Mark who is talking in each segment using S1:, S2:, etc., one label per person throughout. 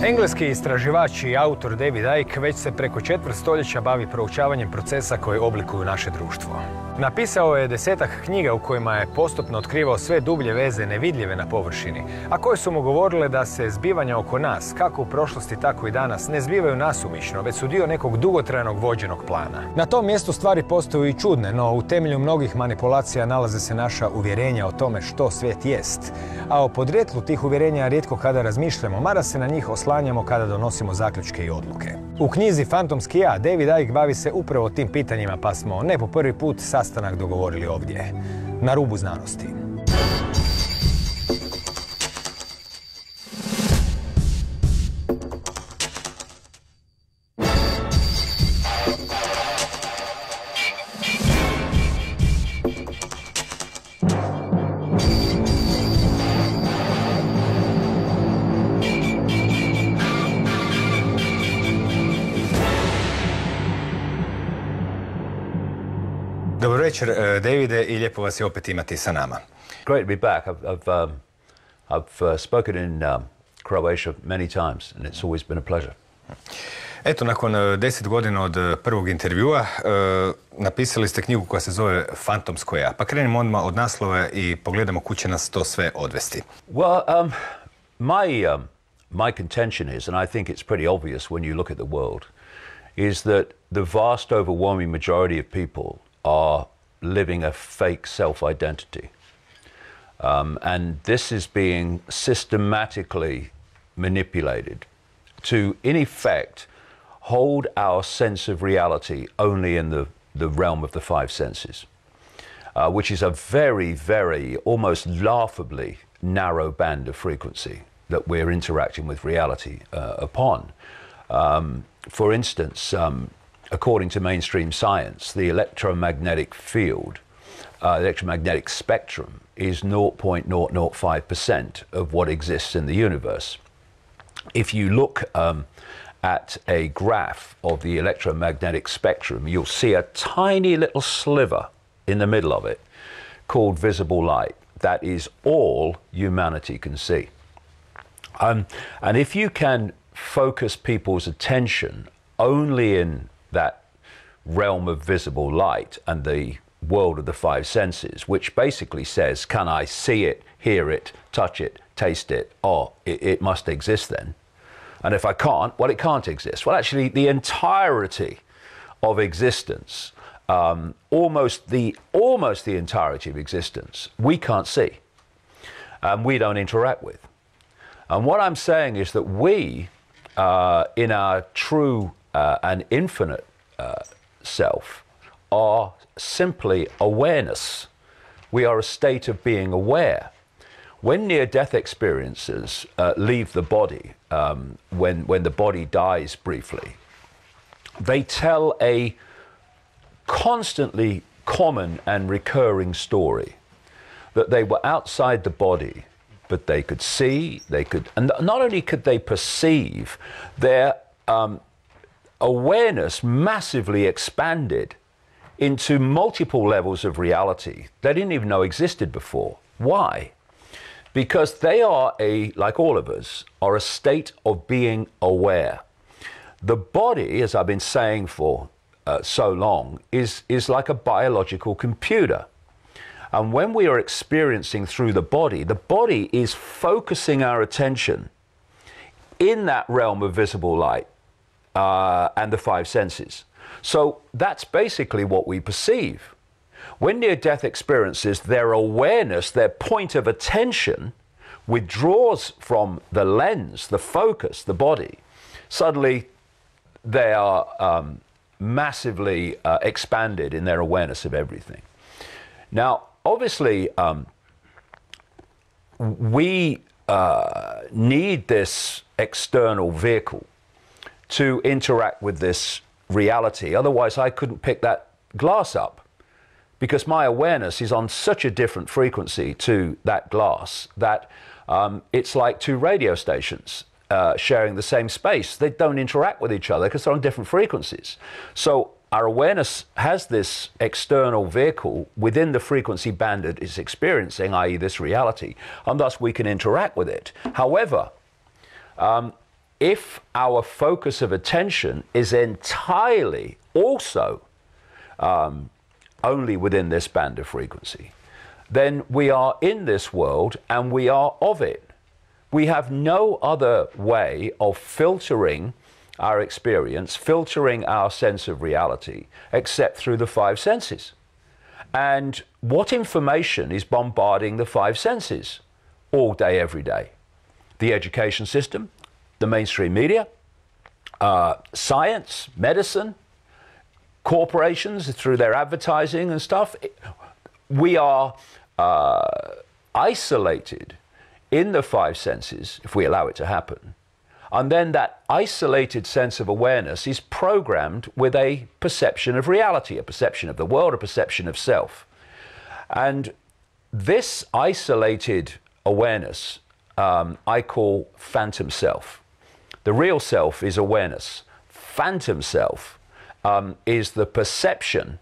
S1: Engleski istraživač i autor David Icke već se preko četvrt stoljeća bavi proučavanjem procesa koji oblikuju naše društvo. Napisao je desetak knjiga u kojima je postupno otkrivao sve dublje veze nevidljive na površini, a koje su mu govorile da se zbivanja oko nas, kako u prošlosti tako i danas, ne zbivaju nasumično, već su dio nekog dugotrajnog vođenog plana. Na tom mjestu stvari postaju i čudne, no u temelju mnogih manipulacija nalaze se naša uvjerenja o tome što svijet jest. A o podrijetlu tih uvjerenja rijetko kada razmišljamo, mada se na njih oslanjamo kada donosimo zaključke i odluke. U knjizi Fantomski David Icke bavi se upravo tim pitanjima, pa smo ne po prvi put sastanak dogovorili ovdje, na rubu znanosti. Dobar večer, Davide, i lijepo vas je opet imati sa nama.
S2: Great to be back. I've spoken in Croatia many times, and it's always been a pleasure.
S1: Eto, nakon 10 godina od prvog intervjua, napisali ste knjigu koja se zove Fantomsko ja. Pa krenimo odmah od naslova i pogledamo kuda će nas to sve odvesti.
S2: Well, my contention is, and I think it's pretty obvious when you look at the world, is that the vast overwhelming majority of people are living a fake self-identity. And this is being systematically manipulated to, in effect, hold our sense of reality only in the realm of the five senses, which is a very, very, almost laughably narrow band of frequency that we're interacting with reality upon. For instance, according to mainstream science, the electromagnetic field, electromagnetic spectrum, is 0.005% of what exists in the universe. If you look at a graph of the electromagnetic spectrum, you'll see a tiny little sliver in the middle of it called visible light. That is all humanity can see. And if you can focus people's attention only in that realm of visible light and the world of the five senses, which basically says, can I see it, hear it, touch it, taste it? Oh, it must exist then. And if I can't, well, it can't exist. Well, actually, the entirety of existence, almost the entirety of existence, we can't see, and we don't interact with. And what I'm saying is that we, in our true and infinite self, are simply awareness. We are a state of being aware. When near-death experiences leave the body, when the body dies briefly, they tell a constantly common and recurring story that they were outside the body, but they could see, and not only could they perceive, their awareness massively expanded into multiple levels of reality they didn't even know existed before. Why? Because they are, like all of us, are a state of being aware. The body, as I've been saying for so long, is like a biological computer. And when we are experiencing through the body is focusing our attention in that realm of visible light and the five senses. So that's basically what we perceive. When near-death experiences, their awareness, their point of attention withdraws from the lens, the focus, the body, suddenly they are massively expanded in their awareness of everything. Now, obviously, we need this external vehicle to interact with this reality. Otherwise, I couldn't pick that glass up, because my awareness is on such a different frequency to that glass that it's like two radio stations sharing the same space. They don't interact with each other because they're on different frequencies. So our awareness has this external vehicle within the frequency band it is experiencing, i.e. this reality, and thus we can interact with it. However, if our focus of attention is entirely also only within this band of frequency, then we are in this world and we are of it. We have no other way of filtering our experience, filtering our sense of reality, except through the five senses. And what information is bombarding the five senses all day, every day? The education system, the mainstream media, science, medicine, corporations through their advertising and stuff. We are isolated in the five senses, if we allow it to happen. And then that isolated sense of awareness is programmed with a perception of reality, a perception of the world, a perception of self. And this isolated awareness I call phantom self. The real self is awareness. Phantom self is the perception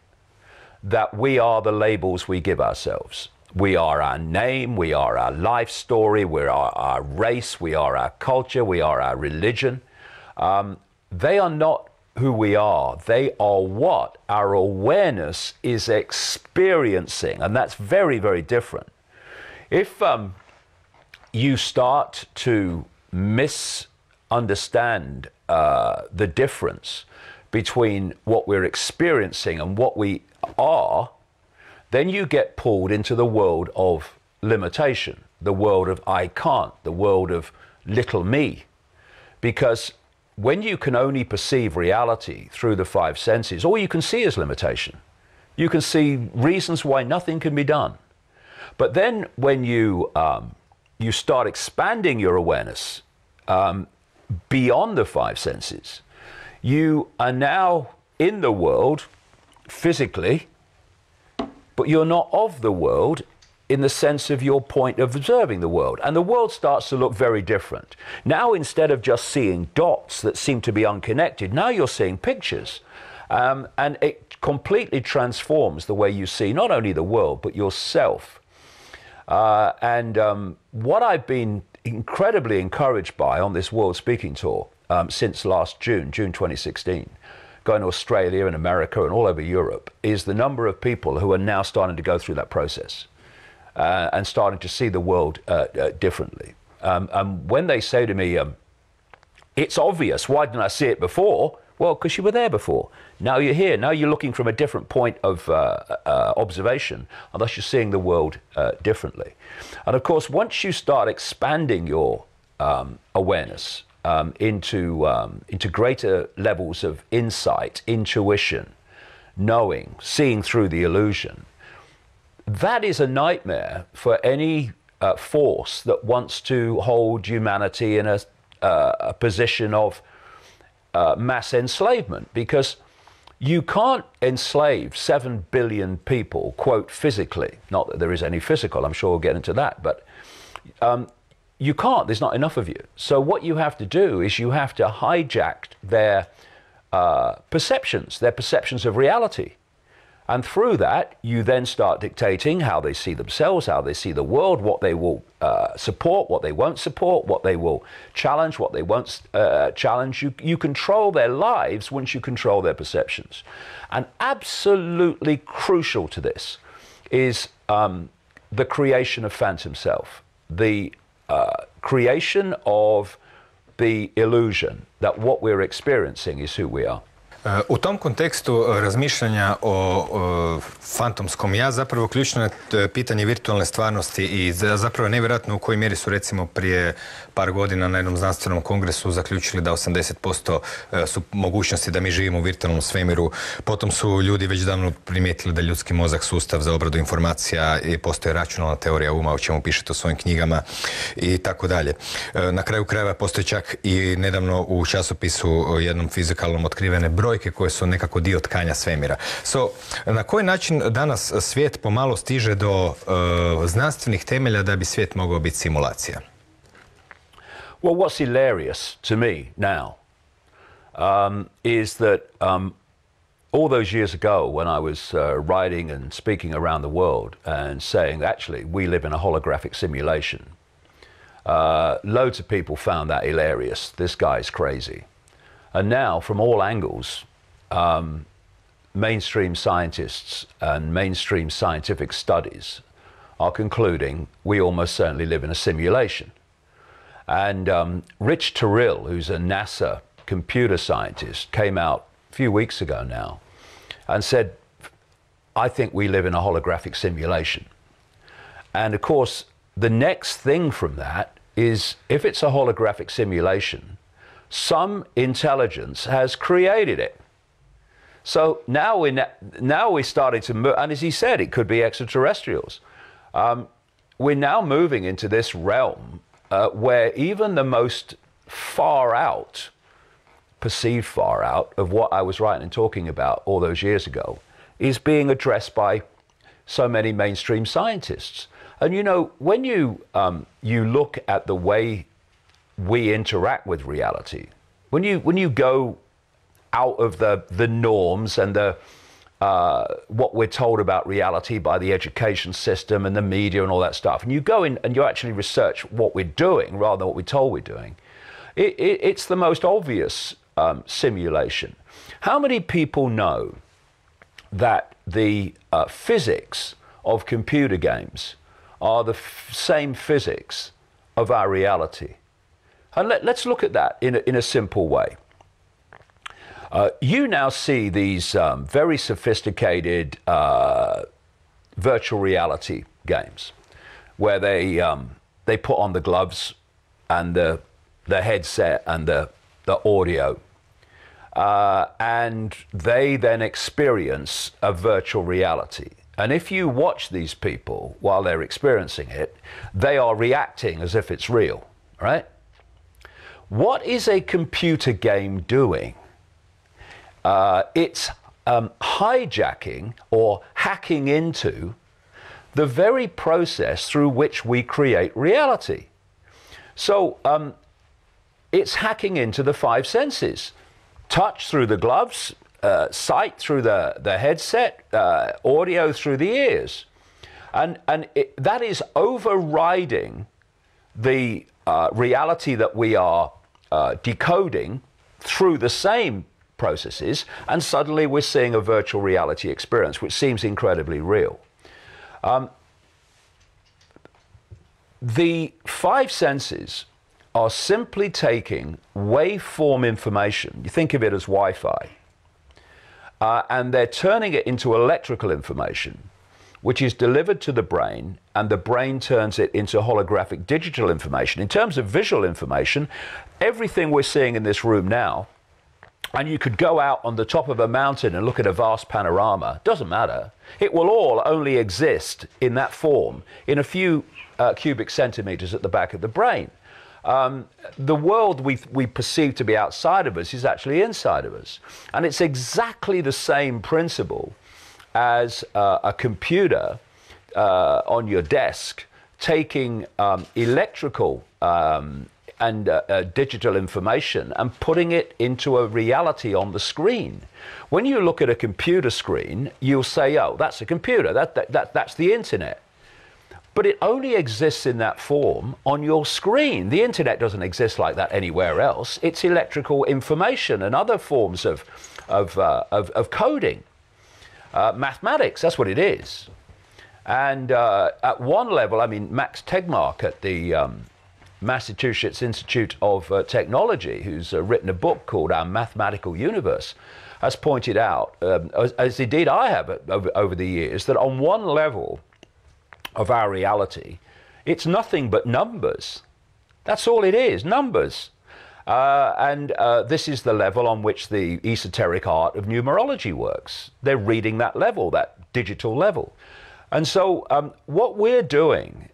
S2: that we are the labels we give ourselves. We are our name, we are our life story, we are our race, we are our culture, we are our religion. They are not who we are. They are what our awareness is experiencing, and that's very, very different. If you start to misunderstand the difference between what we're experiencing and what we are, then you get pulled into the world of limitation, the world of I can't, the world of little me. Because when you can only perceive reality through the five senses, all you can see is limitation. You can see reasons why nothing can be done. But then when you start expanding your awareness beyond the five senses, you are now in the world physically, but you're not of the world in the sense of your point of observing the world. And the world starts to look very different. Now, instead of just seeing dots that seem to be unconnected, now you're seeing pictures. And it completely transforms the way you see not only the world, but yourself. What I've been incredibly encouraged by on this World Speaking Tour since last June 2016, going to Australia and America and all over Europe, is the number of people who are now starting to go through that process and starting to see the world differently. When they say to me, it's obvious, why didn't I see it before? Well, because you were there before. Now you're here. Now you're looking from a different point of observation, and thus you're seeing the world differently. And of course, once you start expanding your awareness into greater levels of insight, intuition, knowing, seeing through the illusion, that is a nightmare for any force that wants to hold humanity in a position of mass enslavement, because you can't enslave 7 billion people, quote, physically. Not that there is any physical, I'm sure we'll get into that, but you can't, there's not enough of you. So what you have to do is you have to hijack their perceptions of reality. And through that, you then start dictating how they see themselves, how they see the world, what they will support, what they won't support, what they will challenge, what they won't challenge. You control their lives once you control their perceptions. And absolutely crucial to this is the creation of phantom self, the creation of the illusion that what we're experiencing is who we are.
S1: U tom kontekstu razmišljanja o fantomskom ja, zapravo ključno je pitanje virtualne stvarnosti i zapravo nevjerojatno u kojoj mjeri su recimo prije par godina na jednom znanstvenom kongresu zaključili da 80% su mogućnosti da mi živimo u virtualnom svemiru. Potom su ljudi već davno primijetili da ljudski mozak sustav za obradu informacija i postoje računalna teorija uma, o čemu pišete u svojim knjigama i tako dalje. Na kraju krajeva postoji čak i nedavno u časopisu jednom fizikalnom otkrivene brojke koje su nekako dio tkanja svemira. Na koji način danas svijet pomalo stiže do znanstvenih temelja da bi svijet mogao biti simulacija?
S2: Well, what's hilarious to me now is that all those years ago when I was writing and speaking around the world and saying, actually, we live in a holographic simulation, Loads of people found that hilarious. This guy's crazy. And now, from all angles, mainstream scientists and mainstream scientific studies are concluding we almost certainly live in a simulation. And Rich Terrell, who's a NASA computer scientist, came out a few weeks ago now and said, I think we live in a holographic simulation. And of course, the next thing from that is, if it's a holographic simulation, some intelligence has created it. So now we're starting to move, and as he said, it could be extraterrestrials. We're now moving into this realm where even the most far out, perceived far out, of what I was writing and talking about all those years ago is being addressed by so many mainstream scientists. And you know, when you look at the way we interact with reality, when you go out of the norms and the what we're told about reality by the education system and the media and all that stuff, and you go in and you actually research what we're doing rather than what we're told we're doing, it's the most obvious simulation. How many people know that the physics of computer games are the same physics of our reality? And let's look at that in a simple way. You now see these very sophisticated virtual reality games where they put on the gloves and the headset and the audio, and they then experience a virtual reality. And if you watch these people while they're experiencing it, they are reacting as if it's real, right? What is a computer game doing? It's hijacking or hacking into the very process through which we create reality. So it's hacking into the five senses: touch through the gloves, sight through the headset, audio through the ears. And that is overriding the reality that we are decoding through the same processes, and suddenly we're seeing a virtual reality experience, which seems incredibly real. The five senses are simply taking waveform information, you think of it as Wi-Fi, and they're turning it into electrical information, which is delivered to the brain, and the brain turns it into holographic digital information. In terms of visual information, everything we're seeing in this room now, and you could go out on the top of a mountain and look at a vast panorama, doesn't matter. It will all only exist in that form, in a few cubic centimeters at the back of the brain. The world we perceive to be outside of us is actually inside of us. And it's exactly the same principle as a computer on your desk taking electrical and digital information and putting it into a reality on the screen. When you look at a computer screen, you'll say, oh, that's a computer, that's the internet. But it only exists in that form on your screen. The internet doesn't exist like that anywhere else. It's electrical information and other forms of coding. Mathematics, that's what it is. And at one level, I mean, Max Tegmark at the Massachusetts Institute of Technology, who's written a book called Our Mathematical Universe, has pointed out, as indeed I have over the years, that on one level of our reality, it's nothing but numbers. That's all it is, numbers. And this is the level on which the esoteric art of numerology works. They're reading that level, that digital level. And so what we're doing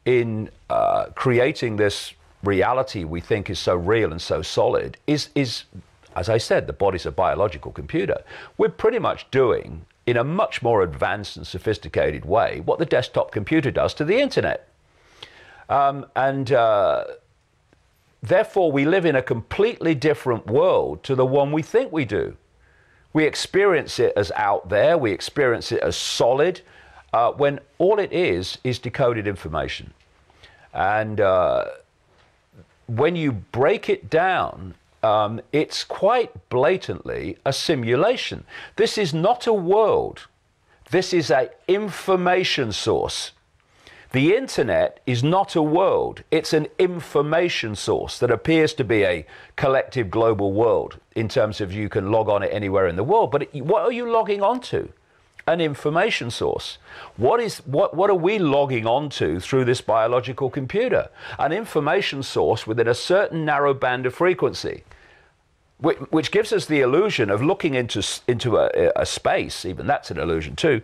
S2: in creating this reality we think is so real and so solid is, as I said, the body's a biological computer. We're pretty much doing, in a much more advanced and sophisticated way, what the desktop computer does to the internet. Therefore, we live in a completely different world to the one we think we do. We experience it as out there, we experience it as solid, when all it is decoded information. And when you break it down, it's quite blatantly a simulation. This is not a world. This is an information source. The internet is not a world. It's an information source that appears to be a collective global world in terms of you can log on it anywhere in the world. But what are you logging onto? An information source. What are we logging onto through this biological computer? An information source within a certain narrow band of frequency, which gives us the illusion of looking into a space, even that's an illusion too,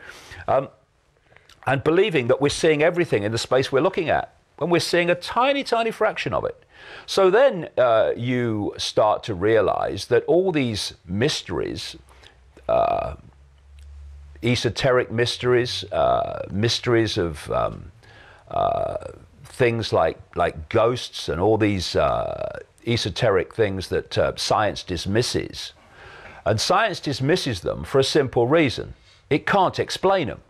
S2: and believing that we're seeing everything in the space we're looking at, when we're seeing a tiny, tiny fraction of it. So then you start to realize that all these mysteries, esoteric mysteries, mysteries of things like ghosts and all these esoteric things that science dismisses. And science dismisses them for a simple reason. It can't explain them.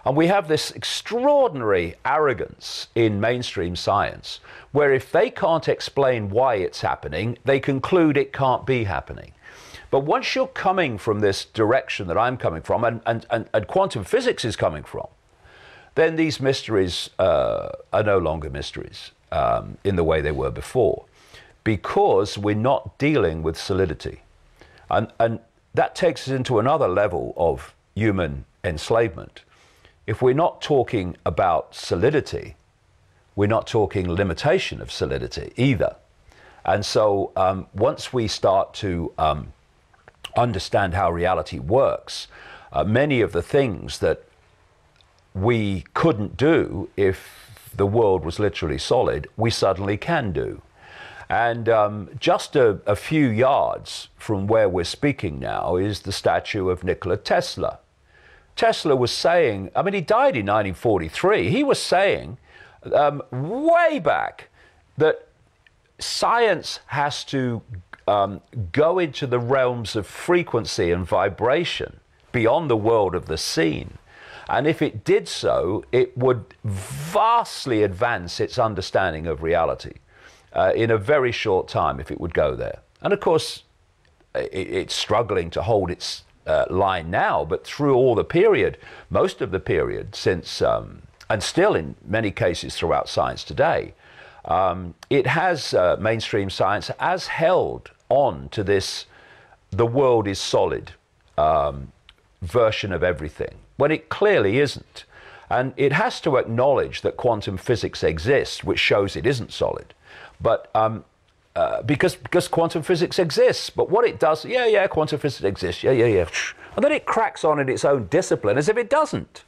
S2: And we have this extraordinary arrogance in mainstream science, where if they can't explain why it's happening, they conclude it can't be happening. But once you're coming from this direction that I'm coming from, and quantum physics is coming from, then these mysteries are no longer mysteries in the way they were before, because we're not dealing with solidity. And that takes us into another level of human enslavement. If we're not talking about solidity, we're not talking limitation of solidity either. And so once we start to understand how reality works, many of the things that we couldn't do if the world was literally solid, we suddenly can do. And just a few yards from where we're speaking now is the statue of Nikola Tesla. Tesla was saying, I mean, he died in 1943. He was saying way back that science has to go into the realms of frequency and vibration beyond the world of the seen. And if it did so, it would vastly advance its understanding of reality in a very short time if it would go there. And of course, it's struggling to hold its line now, but through all the period, most of the period since, and still in many cases throughout science today, it has, mainstream science has held on to this, the world is solid version of everything, when it clearly isn't. And it has to acknowledge that quantum physics exists, which shows it isn't solid. But because quantum physics exists, but what it does, quantum physics exists, and then it cracks on in its own discipline as if it doesn't.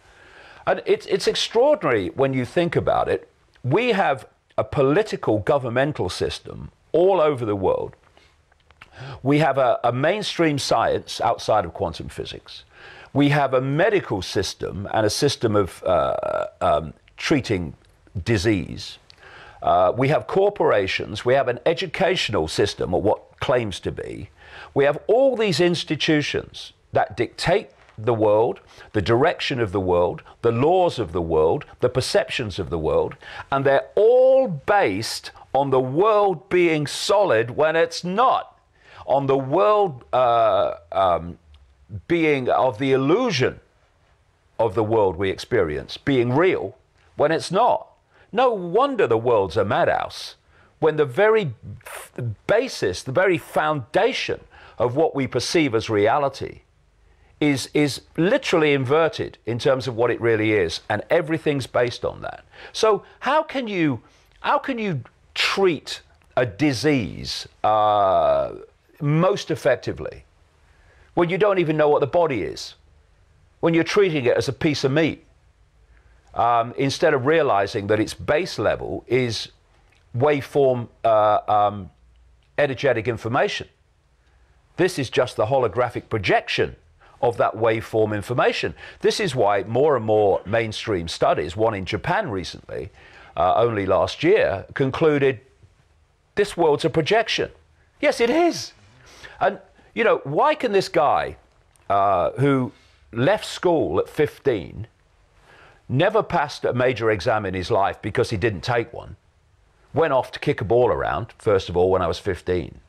S2: And it's extraordinary when you think about it. We have a political governmental system all over the world. We have a mainstream science outside of quantum physics. We have a medical system and a system of treating disease. We have corporations, we have an educational system, or what claims to be. We have all these institutions that dictate the world, the direction of the world, the laws of the world, the perceptions of the world, and they're all based on the world being solid when it's not, on the world being of the illusion of the world we experience being real when it's not. No wonder the world's a madhouse, when the very basis, the very foundation of what we perceive as reality is literally inverted in terms of what it really is, and everything's based on that. So how can you treat a disease most effectively when you don't even know what the body is, when you're treating it as a piece of meat? Instead of realizing that its base level is waveform energetic information. This is just the holographic projection of that waveform information. This is why more and more mainstream studies, one in Japan recently, only last year, concluded this world's a projection. Yes, it is. And, you know, why can this guy who left school at 15 never passed a major exam in his life because he didn't take one, went off to kick a ball around, first of all, when I was 15.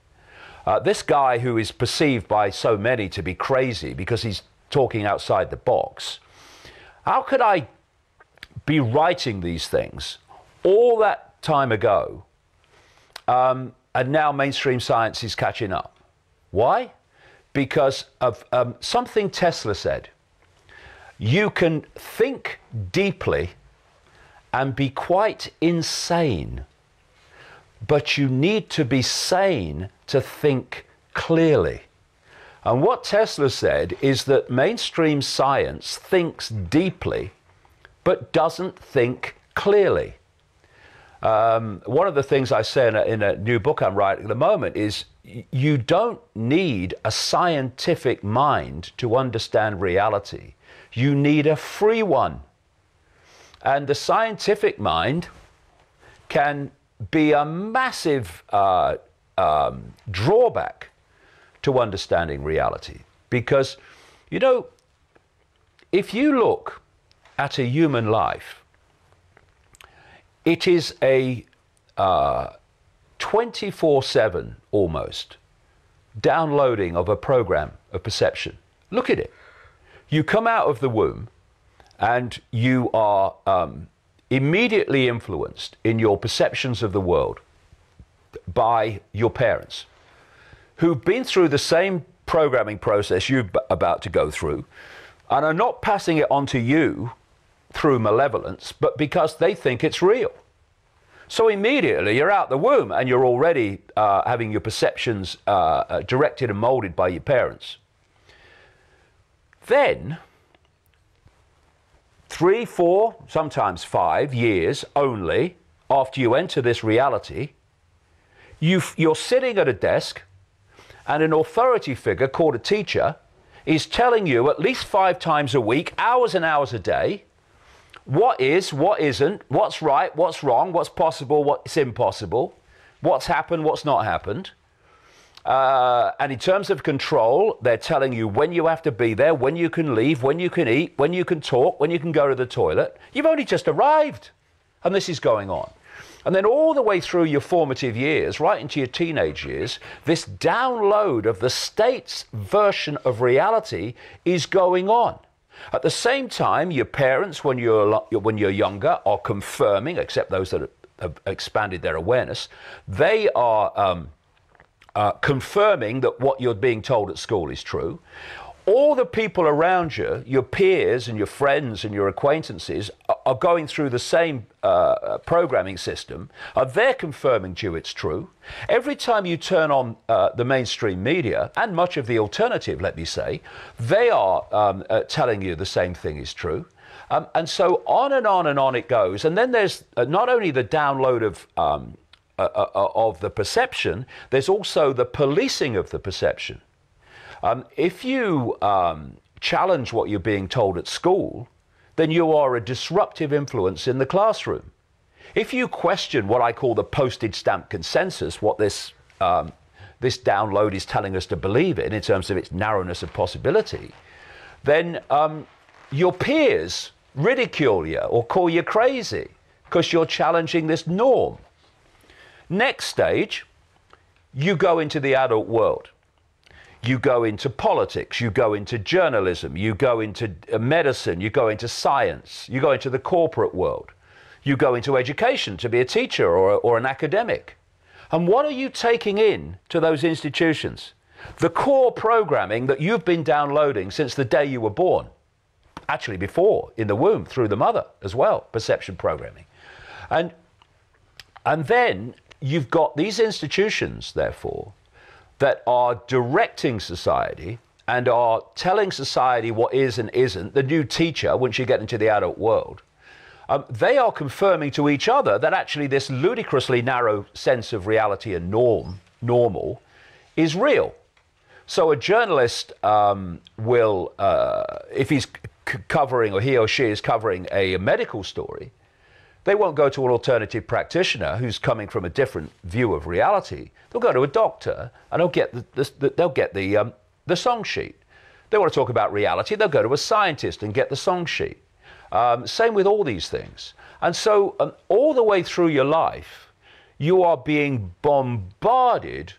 S2: This guy who is perceived by so many to be crazy because he's talking outside the box, how could I be writing these things all that time ago, and now mainstream science is catching up? Why? Because of something Tesla said. You can think deeply and be quite insane, but you need to be sane to think clearly. And what Tesla said is that mainstream science thinks deeply, but doesn't think clearly. One of the things I say in a new book I'm writing at the moment is you don't need a scientific mind to understand reality. You need a free one. And the scientific mind can be a massive drawback to understanding reality. Because, you know, if you look at a human life, it is a 24/7 almost downloading of a program of perception. Look at it. You come out of the womb and you are immediately influenced in your perceptions of the world by your parents, who've been through the same programming process you're about to go through and are not passing it on to you through malevolence, but because they think it's real. So immediately you're out the womb and you're already having your perceptions directed and molded by your parents. Then 3, 4, sometimes 5 years only after you enter this reality, you're sitting at a desk and an authority figure called a teacher is telling you at least 5 times a week, hours and hours a day, what is, what isn't, what's right, what's wrong, what's possible, what's impossible, what's happened, what's not happened. And in terms of control, they're telling you when you have to be there, when you can leave, when you can eat, when you can talk, when you can go to the toilet. You've only just arrived, and this is going on. And then all the way through your formative years, right into your teenage years, this download of the state's version of reality is going on. At the same time, your parents, when you're younger, are confirming, except those that have expanded their awareness, they are confirming that what you're being told at school is true. All the people around you, your peers and your friends and your acquaintances, are going through the same programming system. They're confirming to you it's true. Every time you turn on the mainstream media, and much of the alternative, let me say, they are telling you the same thing is true. And so on and on and on it goes. And then there's not only the download of the perception, there's also the policing of the perception. If you challenge what you're being told at school, then you are a disruptive influence in the classroom. If you question what I call the postage stamp consensus, what this download is telling us to believe in terms of its narrowness of possibility, then your peers ridicule you or call you crazy because you're challenging this norm. Next stage, you go into the adult world. You go into politics, you go into journalism, you go into medicine, you go into science, you go into the corporate world, you go into education to be a teacher or an academic. And what are you taking in to those institutions? The core programming that you've been downloading since the day you were born. Actually before, in the womb, through the mother as well, perception programming. And then you've got these institutions, therefore, that are directing society and are telling society what is and isn't. The new teacher, once you get into the adult world, they are confirming to each other that actually this ludicrously narrow sense of reality and normal, is real. So a journalist will, if he's covering, or he or she is covering a medical story, they won't go to an alternative practitioner who's coming from a different view of reality. They'll go to a doctor and they'll get the song sheet. They want to talk about reality, they'll go to a scientist and get the song sheet. Same with all these things. And so all the way through your life, you are being bombarded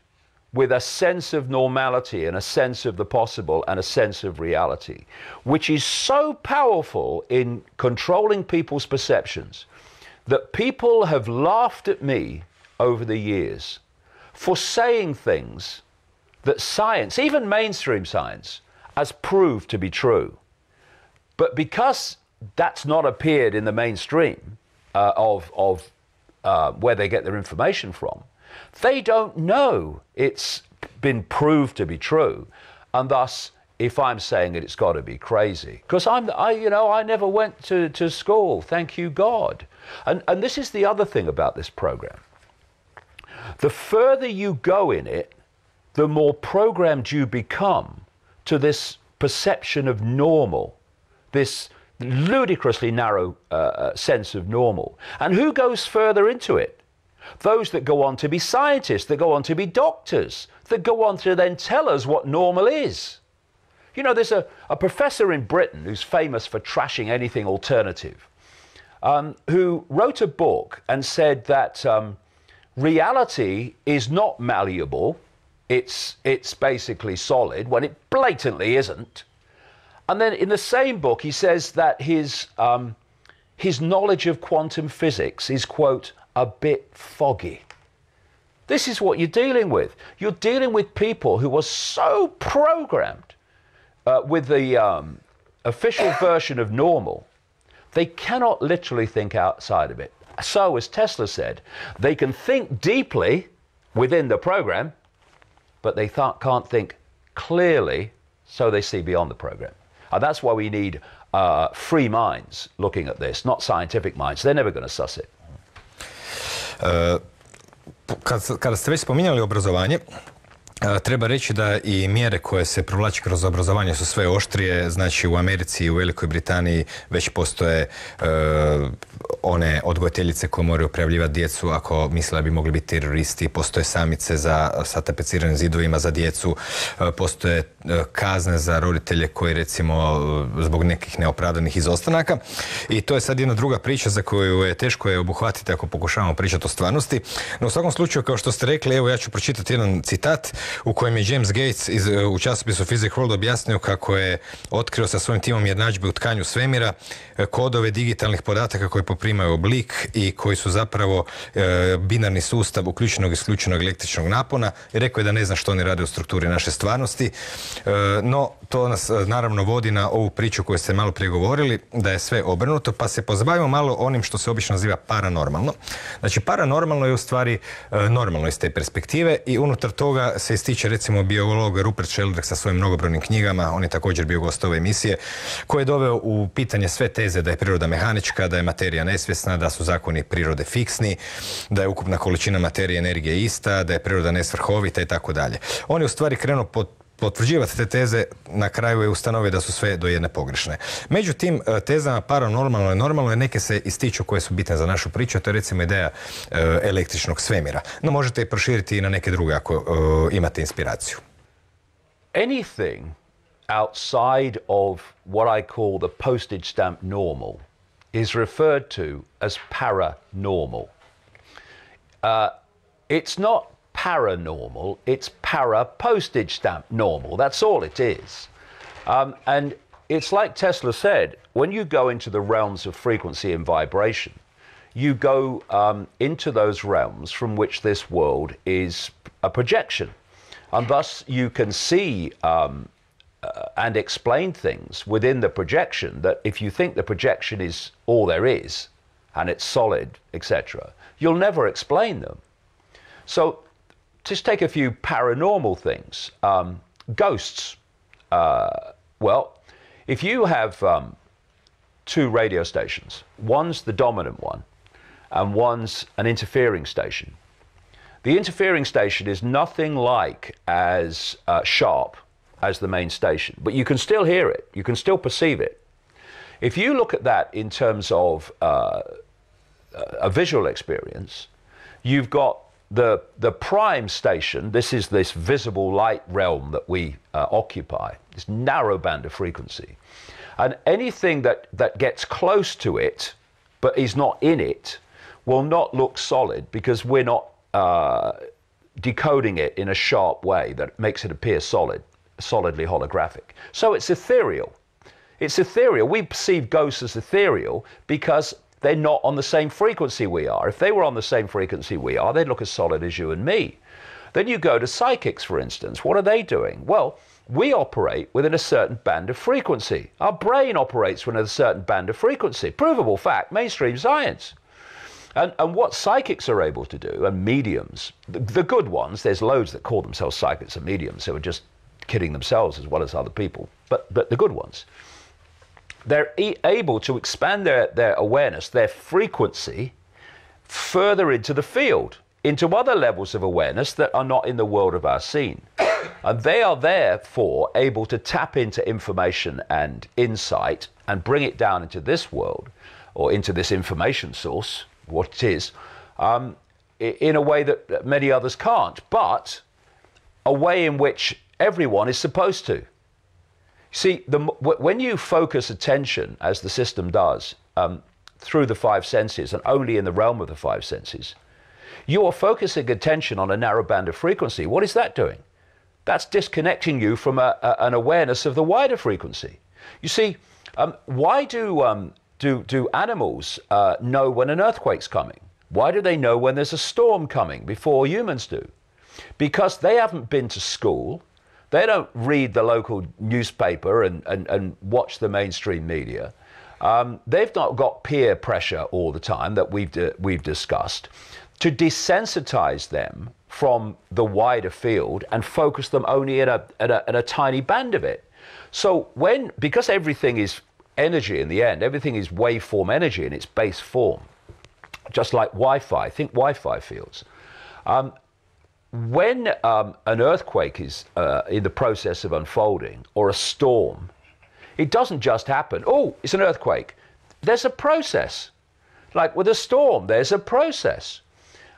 S2: with a sense of normality and a sense of the possible and a sense of reality, which is so powerful in controlling people's perceptions that people have laughed at me over the years for saying things that science, even mainstream science, has proved to be true. But because that's not appeared in the mainstream of where they get their information from, they don't know it's been proved to be true, and thus, if I'm saying it, it's got to be crazy. Because I never went to school, thank you God. And this is the other thing about this program. The further you go in it, the more programmed you become to this perception of normal, this ludicrously narrow sense of normal. And who goes further into it? Those that go on to be scientists, that go on to be doctors, that go on to then tell us what normal is. You know, there's a professor in Britain who's famous for trashing anything alternative, who wrote a book and said that reality is not malleable, it's basically solid, when it blatantly isn't. And then in the same book, he says that his knowledge of quantum physics is, quote, a bit foggy. This is what you're dealing with. You're dealing with people who are so programmed with the official version of normal, they cannot literally think outside of it. So, as Tesla said, they can think deeply within the program, but they can't think clearly, so they see beyond the program. And that's why we need free minds looking at this, not scientific minds. They're never going to suss it.
S3: Kada ste već spominjali obrazovanje, treba reći da i mjere koje se provlače kroz obrazovanje su sve oštrije. Znači u Americi i u Velikoj Britaniji već postoje one odgojiteljice koje moraju prijavljivati djecu ako misle da bi mogli biti teroristi. Postoje samice sa tapeciranim zidovima za djecu. Postoje kazne za roditelje koji recimo zbog nekih neopravdanih izostanaka. I to je sad jedna druga priča za koju je teško je obuhvatiti ako pokušavamo pričati o stvarnosti. No u svakom slučaju, kao što ste rekli, evo ja ću pročitati jedan citat u kojem je James Gates u časopisu Physics World objasnio kako je otkrio sa svojim timom jednadžbe u tkanju svemira kodove digitalnih podataka koji poprimaju oblik i koji su zapravo binarni sustav uključenog i isključenog električnog napona. I rekao je da ne zna što oni rade u strukturi naše stvarnosti. No, to nas naravno vodi na ovu priču koju ste malo prije govorili, da je sve obrnuto, pa se pozabavimo malo onim što se obično naziva paranormalno. Znači, paranormalno je u stvari normalno iz te perspektive i unutar toga se ističe recimo biolog Rupert Sheldrake sa svojim mnogobrojnim knjigama, on je također bio gost ove emisije, koji je doveo u pitanje sve teze da je priroda mehanička, da je materija nesvjesna, da su zakoni prirode fiksni, da je ukupna količina materije i energije ista, da je priroda nesvrhovita i tako dalje. On je u stvari krenuo potvrđivati te teze, na kraju je ustanovio da su sve do jedne pogrešne. Međutim, tezama paranormalno i normalno neke se ističu koje su bitne za našu priču, to je recimo ideja električnog svemira. No možete i proširiti i na neke druge ako imate inspiraciju.
S2: Anything outside of what I call the postage stamp normal is referred to as paranormal. It's not paranormal, it's para-postage stamp normal. That's all it is. And it's like Tesla said, when you go into the realms of frequency and vibration, you go into those realms from which this world is a projection. And thus you can see and explain things within the projection that if you think the projection is all there is, and it's solid, etc., you'll never explain them. So, just take a few paranormal things. Ghosts. Well, if you have two radio stations, one's the dominant one and one's an interfering station. The interfering station is nothing like as sharp as the main station, but you can still hear it, you can still perceive it. If you look at that in terms of a visual experience, you've got the prime station. This is this visible light realm that we occupy, this narrow band of frequency. And anything that gets close to it, but is not in it, will not look solid because we're not decoding it in a sharp way that makes it appear solidly holographic. So it's ethereal. It's ethereal. We perceive ghosts as ethereal because they're not on the same frequency we are. If they were on the same frequency we are, they'd look as solid as you and me. Then you go to psychics, for instance. What are they doing? Well, we operate within a certain band of frequency. Our brain operates within a certain band of frequency. Provable fact, mainstream science. And what psychics are able to do, and mediums, the good ones, there's loads that call themselves psychics and mediums who are just kidding themselves as well as other people, but the good ones, they're able to expand their awareness, their frequency, further into the field, into other levels of awareness that are not in the world of our scene. And they are therefore able to tap into information and insight and bring it down into this world, or into this information source, what it is, in a way that many others can't, but a way in which everyone is supposed to. See, when you focus attention, as the system does, through the five senses and only in the realm of the five senses, you are focusing attention on a narrow band of frequency. What is that doing? That's disconnecting you from an awareness of the wider frequency. You see, why do animals know when an earthquake's coming? Why do they know when there's a storm coming before humans do? Because they haven't been to school. They don't read the local newspaper and watch the mainstream media. They've not got peer pressure all the time that we've discussed to desensitize them from the wider field and focus them only at a tiny band of it. So because everything is energy in the end, everything is waveform energy in its base form, just like Wi-Fi, think Wi-Fi fields. When an earthquake is in the process of unfolding, or a storm, it doesn't just happen, oh, it's an earthquake. There's a process. Like with a storm, there's a process.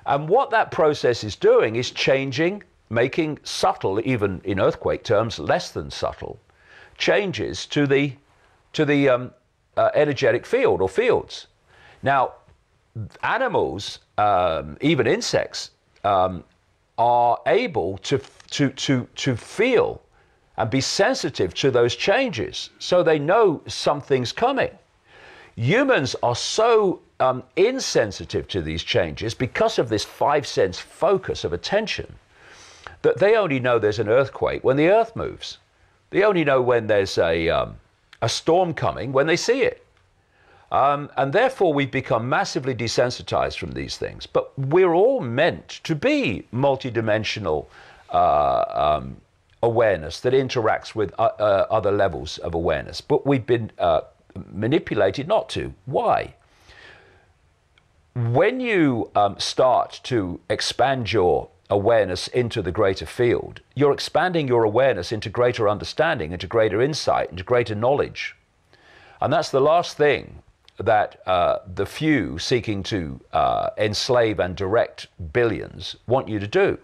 S2: And what that process is doing is changing, making subtle, even in earthquake terms, less than subtle, changes to the energetic field or fields. Now, animals, even insects, are able to feel and be sensitive to those changes, so they know something's coming. Humans are so insensitive to these changes because of this five-sense focus of attention that they only know there's an earthquake when the earth moves. They only know when there's a storm coming when they see it. And therefore we've become massively desensitized from these things. But we're all meant to be multidimensional awareness that interacts with other levels of awareness. But we've been manipulated not to. Why? When you start to expand your awareness into the greater field, you're expanding your awareness into greater understanding, into greater insight, into greater knowledge. And that's the last thing that the few seeking to enslave and direct billions want you to do.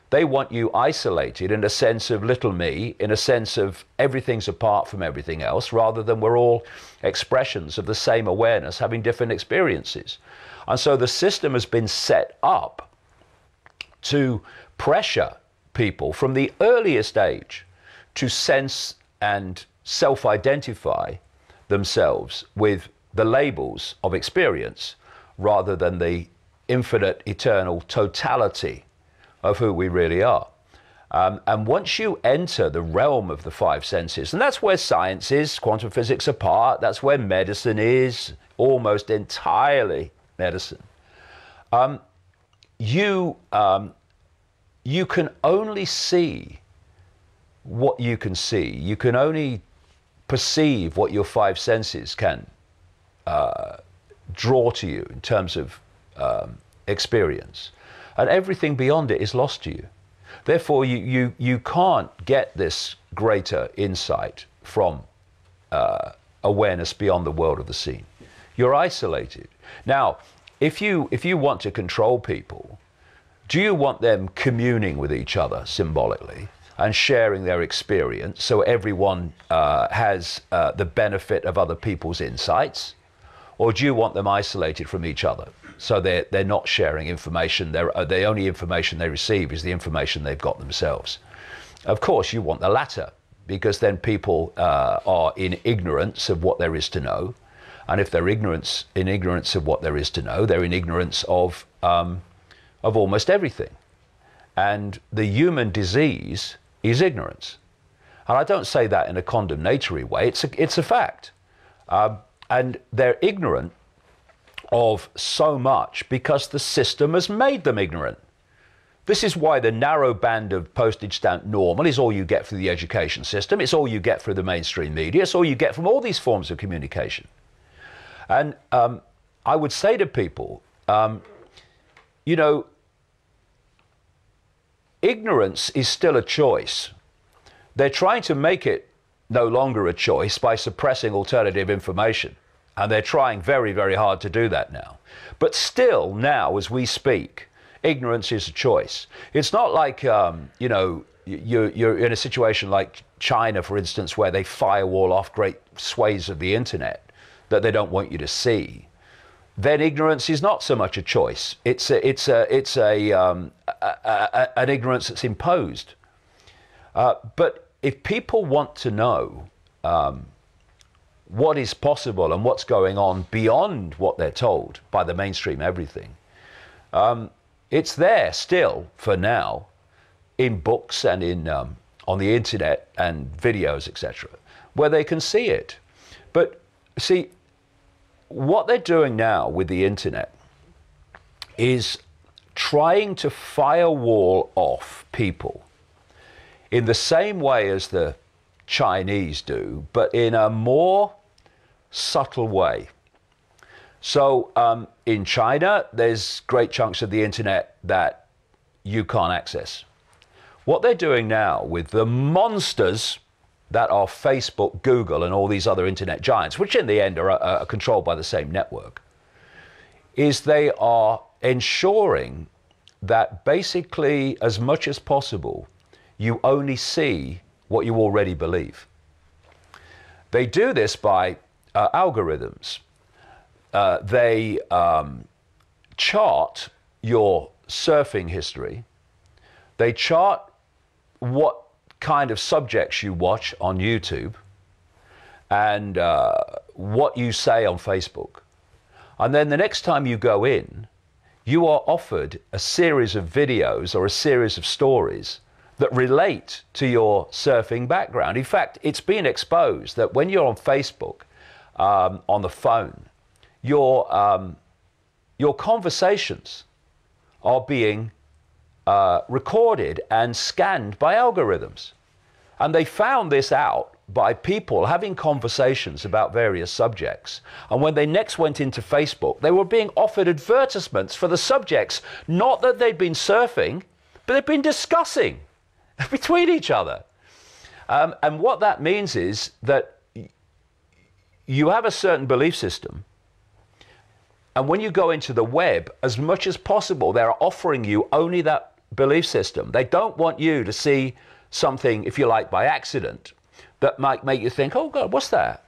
S2: They want you isolated in a sense of little me, in a sense of everything's apart from everything else, rather than we're all expressions of the same awareness having different experiences. And so the system has been set up to pressure people from the earliest age to sense and self-identify themselves with the labels of experience rather than the infinite, eternal totality of who we really are. And once you enter the realm of the five senses, and that's where science is, quantum physics apart, that's where medicine is, almost entirely medicine, you can only see what you can see. You can only perceive what your five senses can draw to you in terms of experience. And everything beyond it is lost to you. Therefore, you can't get this greater insight from awareness beyond the world of the seen. You're isolated. Now, if you want to control people, do you want them communing with each other symbolically? and sharing their experience so everyone has the benefit of other people's insights? Or do you want them isolated from each other so they're not sharing information? The only information they receive is the information they've got themselves. Of course, you want the latter, because then people are in ignorance of what there is to know. And if they're in ignorance of what there is to know, they're in ignorance of almost everything. And the human disease is ignorance. And I don't say that in a condemnatory way. It's a fact. And they're ignorant of so much because the system has made them ignorant. This is why the narrow band of postage stamp normal is all you get through the education system. It's all you get through the mainstream media. It's all you get from all these forms of communication. And I would say to people, you know, ignorance is still a choice. They're trying to make it no longer a choice by suppressing alternative information. And they're trying very, very hard to do that now. But still now, as we speak, ignorance is a choice. It's not like, you know, you're in a situation like China, for instance, where they firewall off great swathes of the internet that they don't want you to see. Then ignorance is not so much a choice. It's an ignorance that's imposed. But if people want to know what is possible and what's going on beyond what they're told by the mainstream everything, it's there still for now in books and in on the internet and videos, etc., where they can see it. But see, what they're doing now with the internet is trying to firewall off people in the same way as the Chinese do, but in a more subtle way. So in China, there's great chunks of the internet that you can't access. What they're doing now with the monsters that are Facebook, Google, and all these other internet giants, which in the end are controlled by the same network, is they are ensuring that basically, as much as possible, you only see what you already believe. They do this by algorithms. They chart your surfing history. They chart what kind of subjects you watch on YouTube and what you say on Facebook. And then the next time you go in, you are offered a series of videos or a series of stories that relate to your surfing background. In fact, it's been exposed that when you're on Facebook, on the phone, your conversations are being recorded and scanned by algorithms. And they found this out by people having conversations about various subjects. And when they next went into Facebook, they were being offered advertisements for the subjects, not that they'd been surfing, but they'd been discussing between each other. And what that means is that you have a certain belief system. And when you go into the web, as much as possible, they're offering you only that belief system. They don't want you to see something, if you like, by accident, that might make you think, oh God, what's that?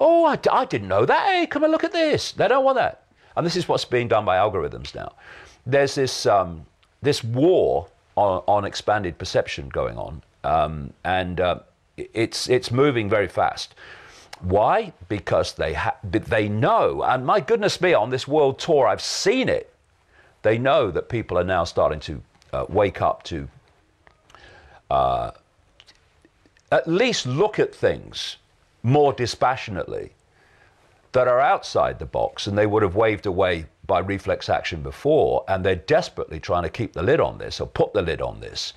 S2: Oh, I didn't know that. Hey, come and look at this. They don't want that. And this is what's being done by algorithms now. There's this this war on expanded perception going on, and it's moving very fast. Why? Because they know, and my goodness me, on this world tour, I've seen it. They know that people are now starting to wake up to at least look at things more dispassionately that are outside the box, and they would have waved away by reflex action before, and they're desperately trying to keep the lid on this, or put the lid on this,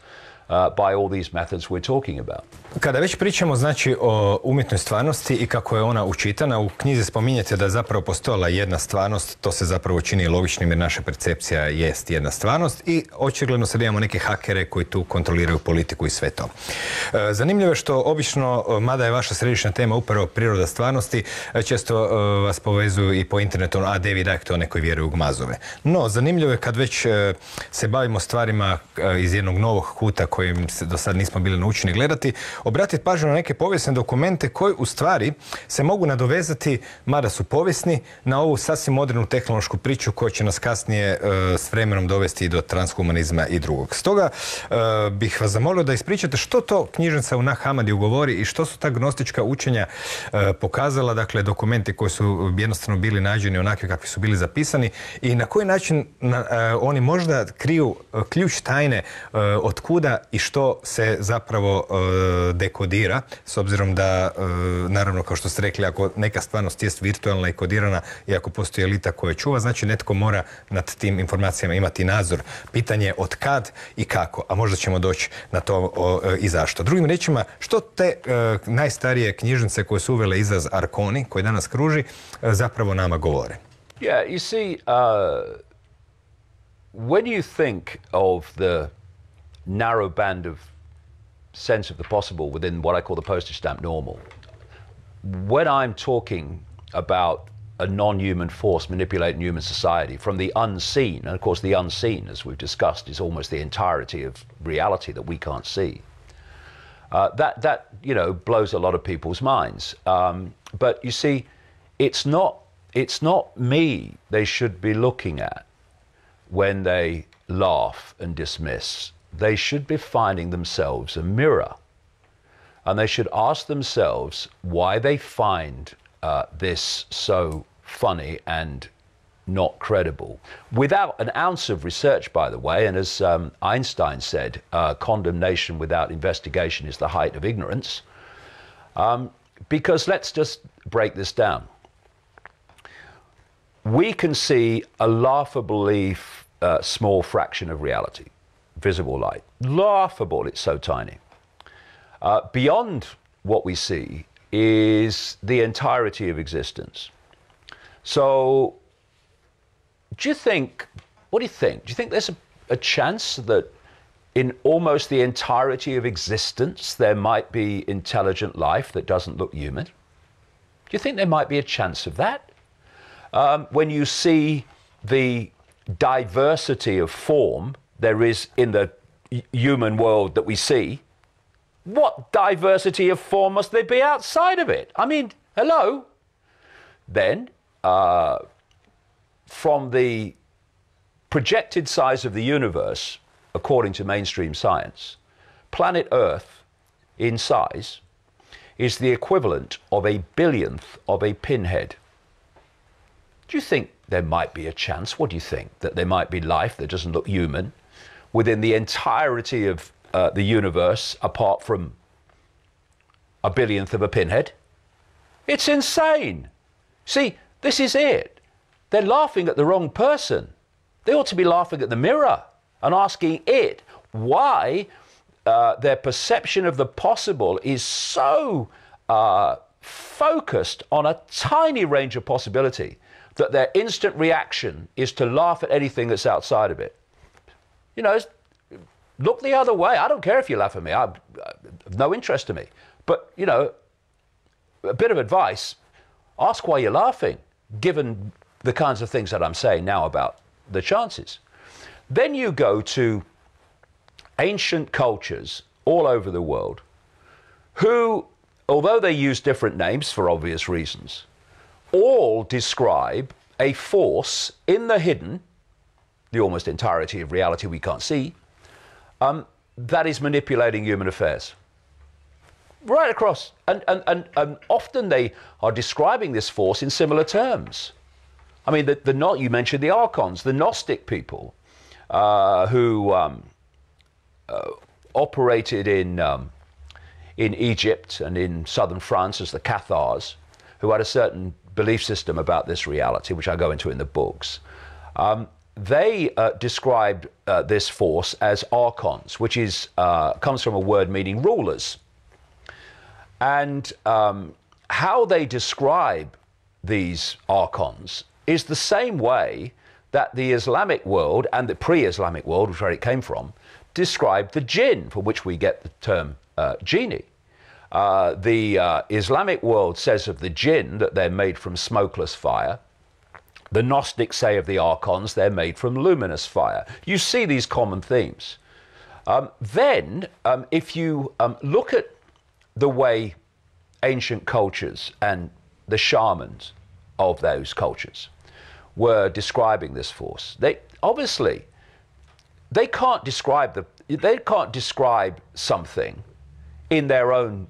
S2: by all these methods we're talking about.
S3: Kada već pričamo znači o umjetnoj stvarnosti i kako je ona učitana, u knjizi spominjete da je zapravo postojala jedna stvarnost, to se zapravo čini logičnim jer naša percepcija jest jedna stvarnost i očigledno sad imamo neke hakere koji tu kontroliraju politiku i sve to. Zanimljivo je što obično, mada je vaša središnja tema upravo priroda stvarnosti, često vas povezuju i po internetu, a David Icke, to one koji vjeruju u gmazove. No, zanimljivo je kad već se bavimo stvarima iz jednog novog kuta kojim se do sad nismo bili naučeni gledati, obratiti pažnju na neke povijesne dokumente koji u stvari se mogu nadovezati, mada su povijesni, na ovu sasvim modernu tehnološku priču koja će nas kasnije s vremenom dovesti do transhumanizma i drugog. Stoga bih vas zamolio da ispričate što to knjižnica u Nag Hammadiju govori i što su ta gnostička učenja pokazala, dakle dokumenti koji su jednostavno bili nađeni onakvi kakvi su bili zapisani i na koji način oni možda kriju ključ tajne od kuda i što se zapravo dekodira, s obzirom da, naravno, kao što ste rekli, ako neka stvarnost jest virtualna i kodirana i ako postoji elita koja čuva, znači netko mora nad tim informacijama imati nadzor. Pitanje je od kad i kako, a možda ćemo doći na to i zašto. Drugim riječima, što te najstarije knjižnice koje su uvele izraz Arkoni, koji danas kruži, zapravo nama govore?
S2: Yeah, you see, when you think of the narrow band of sense of the possible within what I call the postage stamp normal, when I'm talking about a non-human force manipulating human society from the unseen, and of course the unseen, as we've discussed, is almost the entirety of reality that we can't see. That you know, blows a lot of people's minds. But you see, it's not me they should be looking at when they laugh and dismiss. They should be finding themselves a mirror, and they should ask themselves why they find this so funny and not credible, without an ounce of research, by the way. And as Einstein said, condemnation without investigation is the height of ignorance. Because let's just break this down. We can see a laughably small fraction of reality, visible light. Laughable, it's so tiny. Beyond what we see is the entirety of existence. So, what do you think? Do you think there's a chance that in almost the entirety of existence there might be intelligent life that doesn't look human? Do you think there might be a chance of that? When you see the diversity of form there is in the human world that we see, what diversity of form must there be outside of it? I mean, hello? Then, from the projected size of the universe, according to mainstream science, planet Earth in size is the equivalent of a billionth of a pinhead. Do you think there might be a chance, what do you think, that there might be life that doesn't look human within the entirety of the universe apart from a billionth of a pinhead? It's insane. See, this is it. They're laughing at the wrong person. They ought to be laughing at the mirror and asking it why their perception of the possible is so focused on a tiny range of possibility that their instant reaction is to laugh at anything that's outside of it. You know, look the other way. I don't care if you laugh at me. I've no interest to me. But, you know, a bit of advice, ask why you're laughing, given the kinds of things that I'm saying now about the chances. Then you go to ancient cultures all over the world who, although they use different names for obvious reasons, all describe a force in the hidden, the almost entirety of reality we can't see, that is manipulating human affairs. Right across. And often they are describing this force in similar terms. I mean, you mentioned the archons, the Gnostic people who operated in Egypt and in southern France as the Cathars, who had a certain belief system about this reality, which I go into in the books. They described this force as archons, which is comes from a word meaning rulers. And how they describe these archons is the same way that the Islamic world and the pre-Islamic world, which is where it came from, described the jinn, from which we get the term genie. The Islamic world says of the jinn that they're made from smokeless fire. The Gnostics say of the archons they're made from luminous fire. You see these common themes. Then, if you look at the way ancient cultures and the shamans of those cultures were describing this force, they obviously can't describe something in their own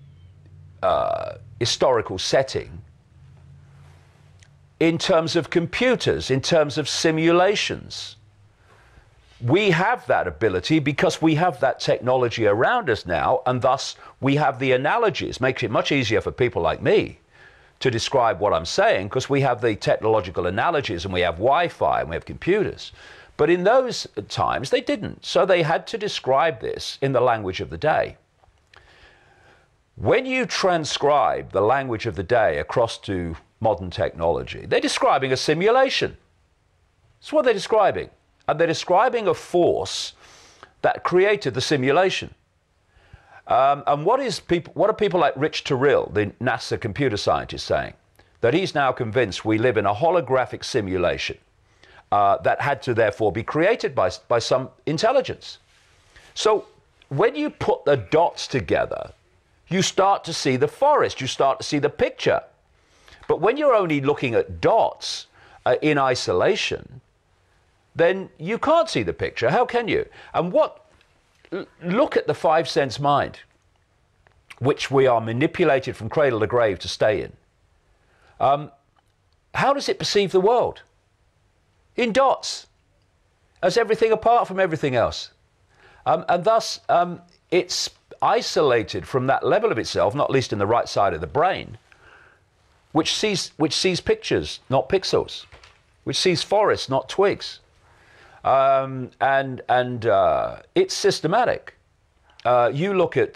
S2: historical setting in terms of computers, in terms of simulations. We have that ability because we have that technology around us now, and thus we have the analogies. Makes it much easier for people like me to describe what I'm saying, because we have the technological analogies and we have Wi-Fi and we have computers. But in those times, they didn't. So they had to describe this in the language of the day. When you transcribe the language of the day across to modern technology, they're describing a simulation. That's what they're describing. And they're describing a force that created the simulation. And what are people like Rich Terrell, the NASA computer scientist, saying? That he's now convinced we live in a holographic simulation that had to therefore be created by some intelligence. So when you put the dots together, you start to see the forest, you start to see the picture. But when you're only looking at dots in isolation, then you can't see the picture. How can you? And look at the five sense mind, which we are manipulated from cradle to grave to stay in. How does it perceive the world? In dots, as everything apart from everything else. And thus, it's isolated from that level of itself, not least in the right side of the brain, which sees pictures, not pixels, which sees forests, not twigs. It's systematic. You look at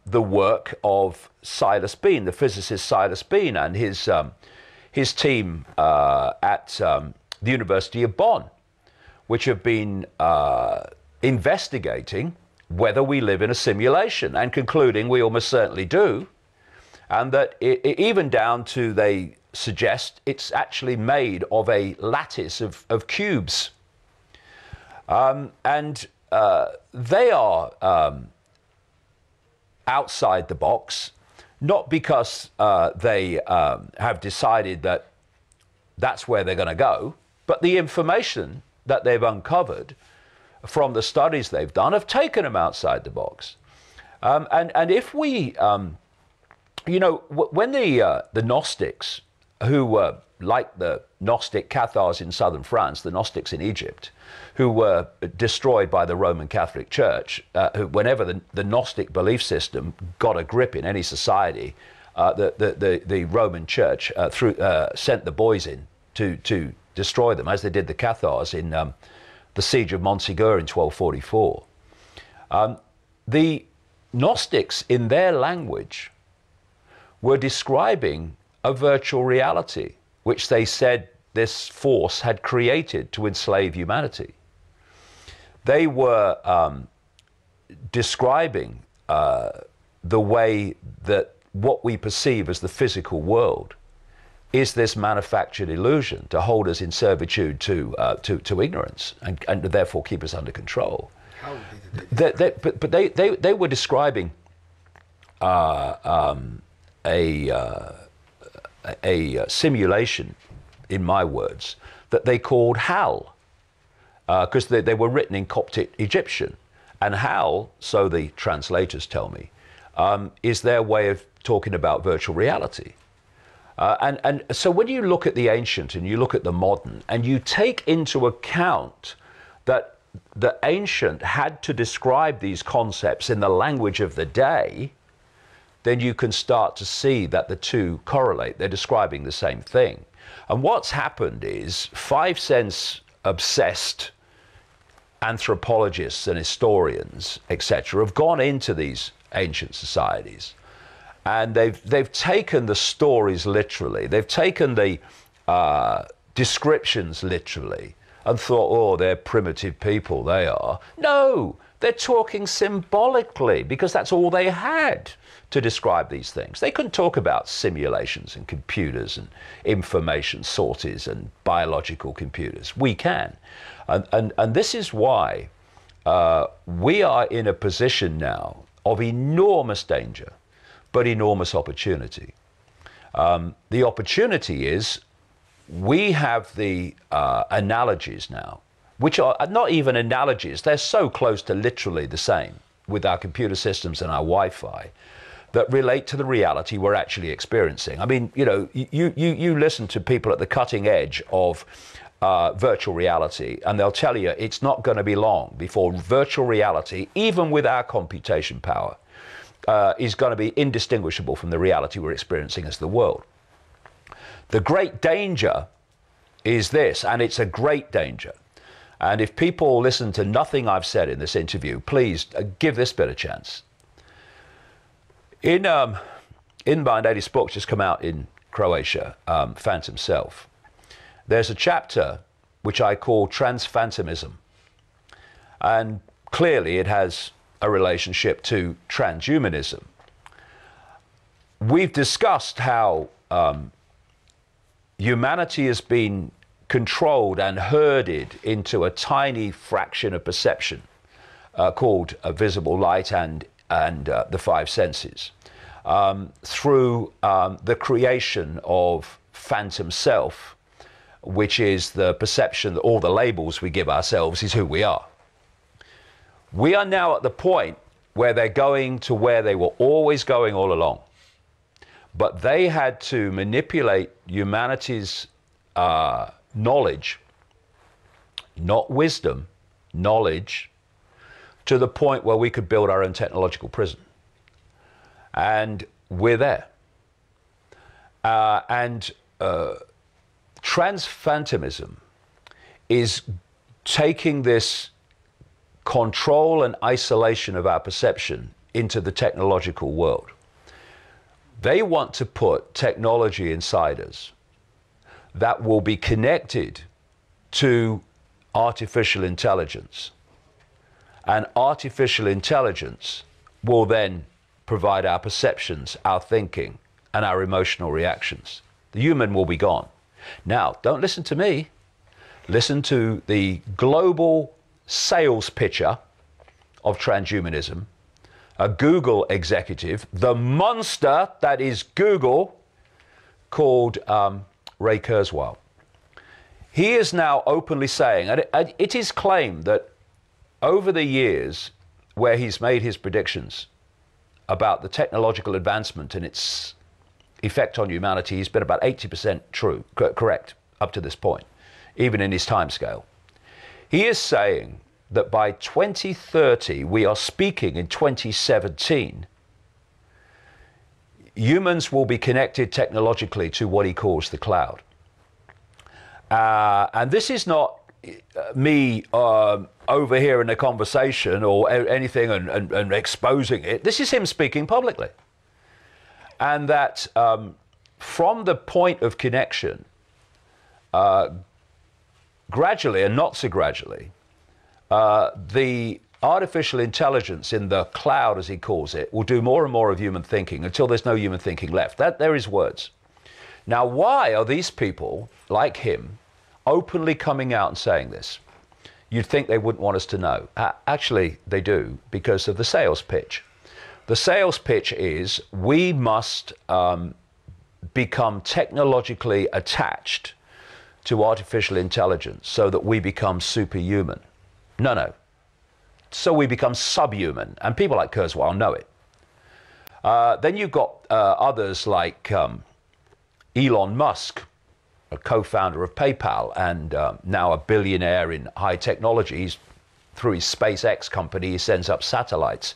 S2: the work of Silas Bean, the physicist Silas Bean, and his team at the University of Bonn, which have been investigating whether we live in a simulation and concluding we almost certainly do, and that even down to, they suggest, it's actually made of a lattice of cubes. They are outside the box, not because they have decided that that's where they're going to go, but the information that they've uncovered from the studies they've done have taken them outside the box. And if we, when the Gnostics, who were like the Gnostic Cathars in southern France, the Gnostics in Egypt, who were destroyed by the Roman Catholic Church, whenever the Gnostic belief system got a grip in any society, the Roman Church sent the boys in to destroy them, as they did the Cathars in the siege of Montségur in 1244. The Gnostics, in their language, were describing a virtual reality, which they said this force had created to enslave humanity. They were describing the way that what we perceive as the physical world is this manufactured illusion to hold us in servitude to ignorance and therefore keep us under control.
S3: How did they do that?
S2: But they were describing a simulation, in my words, that they called Hal, because they were written in Coptic Egyptian. And Hal, so the translators tell me, is their way of talking about virtual reality. And so when you look at the ancient and you look at the modern, and you take into account that the ancient had to describe these concepts in the language of the day, then you can start to see that the two correlate. They're describing the same thing. And what's happened is five sense obsessed anthropologists and historians, etc., have gone into these ancient societies And they've taken the stories literally. They've taken the descriptions literally and thought, oh, they're primitive people, they are. No, they're talking symbolically because that's all they had to describe these things. They couldn't talk about simulations and computers and information sources and biological computers. We can. And this is why we are in a position now of enormous danger, but enormous opportunity. The opportunity is we have the analogies now, which are not even analogies. They're so close to literally the same with our computer systems and our Wi-Fi that relate to the reality we're actually experiencing. I mean, you know, you listen to people at the cutting edge of virtual reality, and they'll tell you it's not going to be long before virtual reality, even with our computation power, is going to be indistinguishable from the reality we're experiencing as the world. The great danger is this, and it's a great danger. And if people listen to nothing I've said in this interview, please give this bit a chance. In my latest book, just come out in Croatia, Phantom Self, there's a chapter which I call Transphantomism. And clearly it has a relationship to transhumanism. We've discussed how humanity has been controlled and herded into a tiny fraction of perception called visible light and the five senses through the creation of phantom self, which is the perception that all the labels we give ourselves is who we are. We are now at the point where they're going to where they were always going all along. But they had to manipulate humanity's knowledge, not wisdom, knowledge, to the point where we could build our own technological prison. And we're there. Transphantomism is taking this control and isolation of our perception into the technological world. They want to put technology inside us that will be connected to artificial intelligence. And artificial intelligence will then provide our perceptions, our thinking, and our emotional reactions. The human will be gone. Now, don't listen to me. Listen to the global sales pitcher of transhumanism, a Google executive, the monster that is Google, called Ray Kurzweil. He is now openly saying, and it is claimed that over the years where he's made his predictions about the technological advancement and its effect on humanity, he's been about 80% true, correct, up to this point, even in his timescale. He is saying that by 2030, we are speaking in 2017, humans will be connected technologically to what he calls the cloud. And this is not me overhearing a conversation or anything and exposing it. This is him speaking publicly. And that from the point of connection, gradually and not so gradually, the artificial intelligence in the cloud, as he calls it, will do more and more of human thinking until there's no human thinking left. They're his words. Now, why are these people like him openly coming out and saying this? You'd think they wouldn't want us to know. Actually, they do, because of the sales pitch. The sales pitch is we must become technologically attached to artificial intelligence so that we become superhuman. No. So we become subhuman, and people like Kurzweil know it. Then you've got others like Elon Musk, a co-founder of PayPal and now a billionaire in high technology. He's, through his SpaceX company, he sends up satellites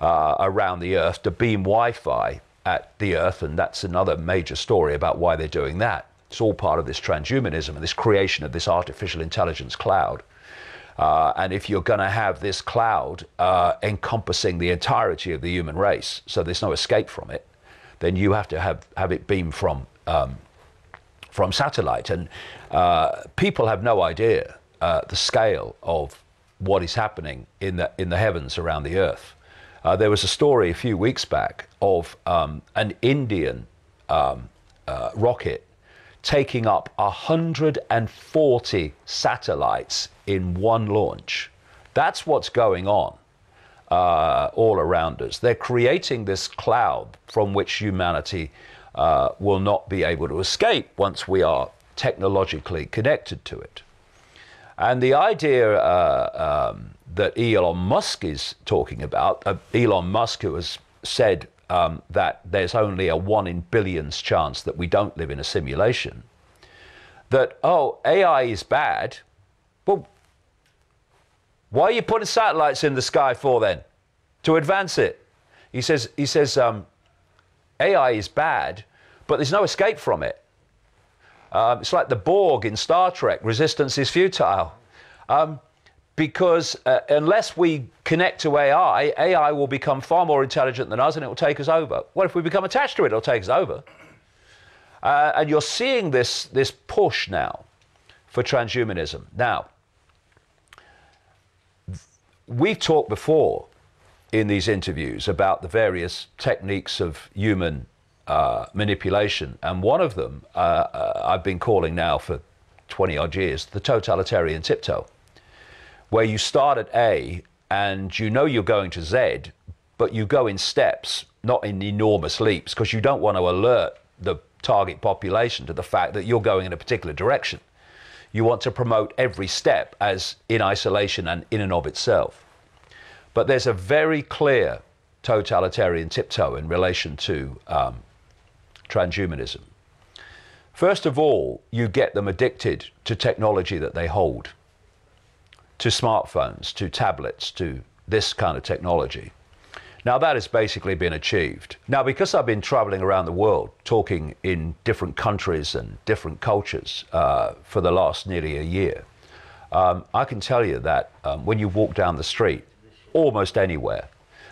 S2: around the Earth to beam Wi-Fi at the Earth, and that's another major story about why they're doing that. It's all part of this transhumanism and this creation of this artificial intelligence cloud. And if you're going to have this cloud encompassing the entirety of the human race, so there's no escape from it, then you have to have it beamed from satellite. And people have no idea the scale of what is happening in the heavens around the Earth. There was a story a few weeks back of an Indian rocket taking up 140 satellites in one launch. That's what's going on all around us. They're creating this cloud from which humanity will not be able to escape once we are technologically connected to it. And the idea that Elon Musk is talking about, Elon Musk, who has said that there's only a 1 in billions chance that we don't live in a simulation, that, oh, AI is bad. Well, why are you putting satellites in the sky for then? To advance it. He says AI is bad, but there's no escape from it. It's like the Borg in Star Trek, resistance is futile. Because unless we connect to AI, AI will become far more intelligent than us and it will take us over. Well, if we become attached to it, it'll take us over. And you're seeing this push now for transhumanism. Now, we've talked before in these interviews about the various techniques of human manipulation, and one of them I've been calling now for 20 odd years the totalitarian tiptoe, where you start at A and you know you're going to Z, but you go in steps, not in enormous leaps, because you don't want to alert the target population to the fact that you're going in a particular direction. You want to promote every step as in isolation and in and of itself. But there's a very clear totalitarian tiptoe in relation to transhumanism. First of all, you get them addicted to technology that they hold, to smartphones, to tablets, to this kind of technology. Now that has basically been achieved. Now, because I've been traveling around the world, talking in different countries and different cultures for the last nearly a year, I can tell you that when you walk down the street, almost anywhere,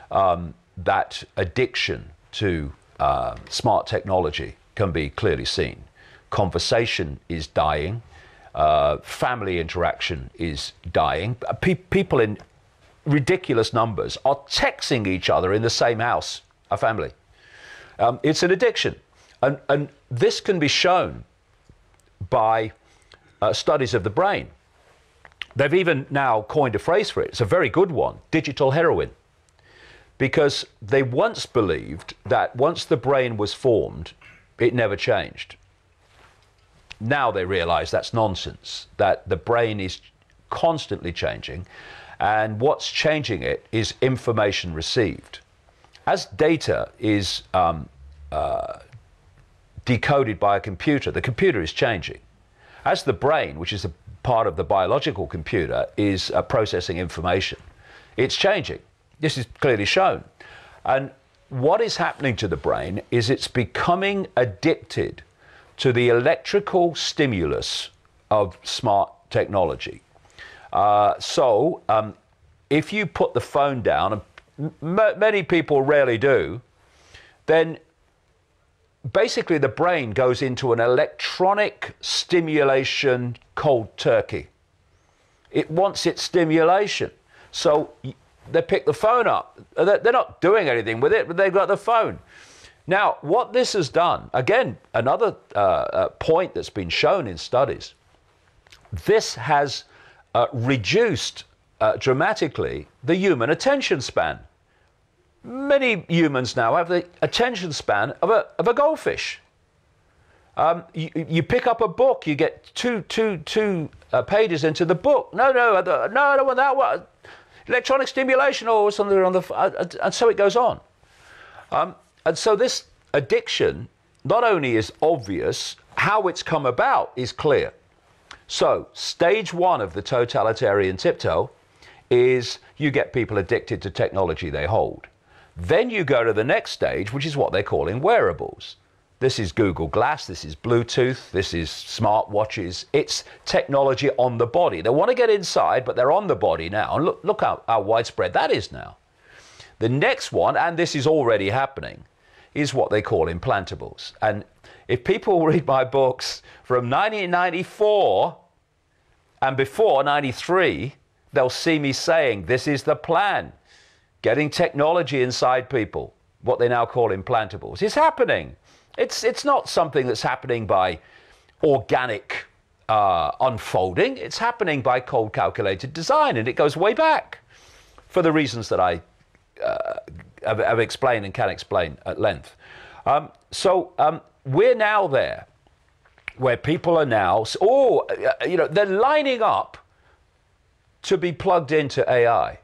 S2: that addiction to smart technology can be clearly seen. Conversation is dying. Family interaction is dying. People in ridiculous numbers are texting each other in the same house, a family. It's an addiction. And this can be shown by studies of the brain. They've even now coined a phrase for it. It's a very good one, digital heroin. Because they once believed that once the brain was formed, it never changed. Now they realize that's nonsense, that the brain is constantly changing, and what's changing it is information received. As data is decoded by a computer, the computer is changing. As the brain, which is a part of the biological computer, is processing information, it's changing. This is clearly shown. And what is happening to the brain is it's becoming addicted to the electrical stimulus of smart technology. If you put the phone down, and many people rarely do, then basically the brain goes into an electronic stimulation cold turkey. It wants its stimulation. So they pick the phone up. They're not doing anything with it, but they've got the phone. Now, what this has done, again, another point that's been shown in studies, this has reduced dramatically the human attention span. Many humans now have the attention span of a goldfish. You pick up a book, you get two pages into the book. No, I don't want that one. Electronic stimulation or something on the, and so it goes on. And so this addiction not only is obvious, how it's come about is clear. So stage one of the totalitarian tiptoe is you get people addicted to technology they hold. Then you go to the next stage, which is what they're calling wearables. This is Google Glass, this is Bluetooth, this is smartwatches. It's technology on the body. They want to get inside, but they're on the body now. And look how widespread that is now. The next one, and this is already happening, is what they call implantables. And if people read my books from 1994 and before 93, they'll see me saying, this is the plan. Getting technology inside people, what they now call implantables. It's happening. It's not something that's happening by organic unfolding. It's happening by cold calculated design, and it goes way back for the reasons that I have explained and can explain at length. We're now there where people are now, they're lining up to be plugged into AI.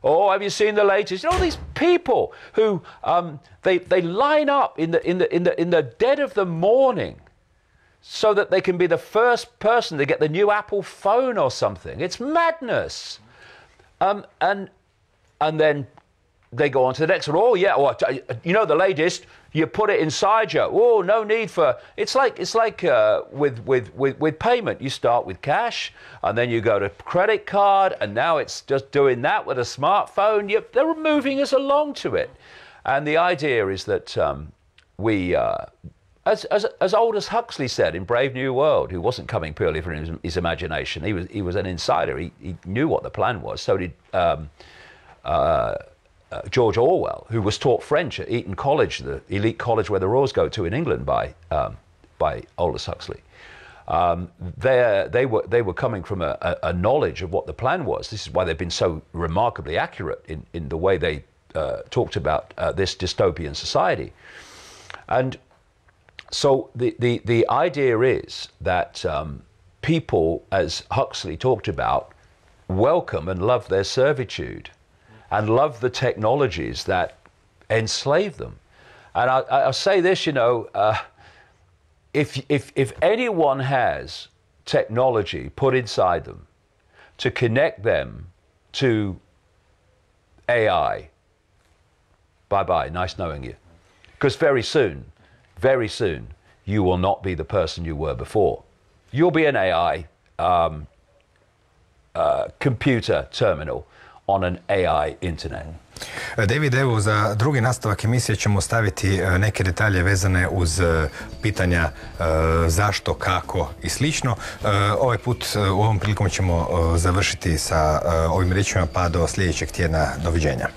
S2: Oh, have you seen the latest? You know, these people who they line up in the dead of the morning so that they can be the first person to get the new Apple phone or something. It's madness. And then they go on to the next one. Oh yeah, well, you know the latest. You put it inside you. Oh, no need for. It's like with payment. You start with cash, and then you go to credit card, and now it's just doing that with a smartphone. They're moving us along to it, and the idea is that as Aldous Huxley said in Brave New World, who wasn't coming purely from his imagination. He was an insider. He knew what the plan was. So did George Orwell, who was taught French at Eton College, the elite college where the Royals go to in England, by Aldous Huxley. They were coming from a knowledge of what the plan was. This is why they've been so remarkably accurate in the way they talked about this dystopian society. And so the idea is that people, as Huxley talked about, welcome and love their servitude and love the technologies that enslave them. And I'll say this, you know, if anyone has technology put inside them to connect them to AI, bye-bye, nice knowing you. Because very soon, you will not be the person you were before. You'll be an AI computer terminal on an AI internet.
S3: David, evo, za drugi nastavak emisije ćemo staviti neke detalje vezane uz pitanja zašto, kako i slično. Ovaj put, u ovom prilikom ćemo završiti sa ovim riječima, pa do sljedećeg tjedna. Doviđenja.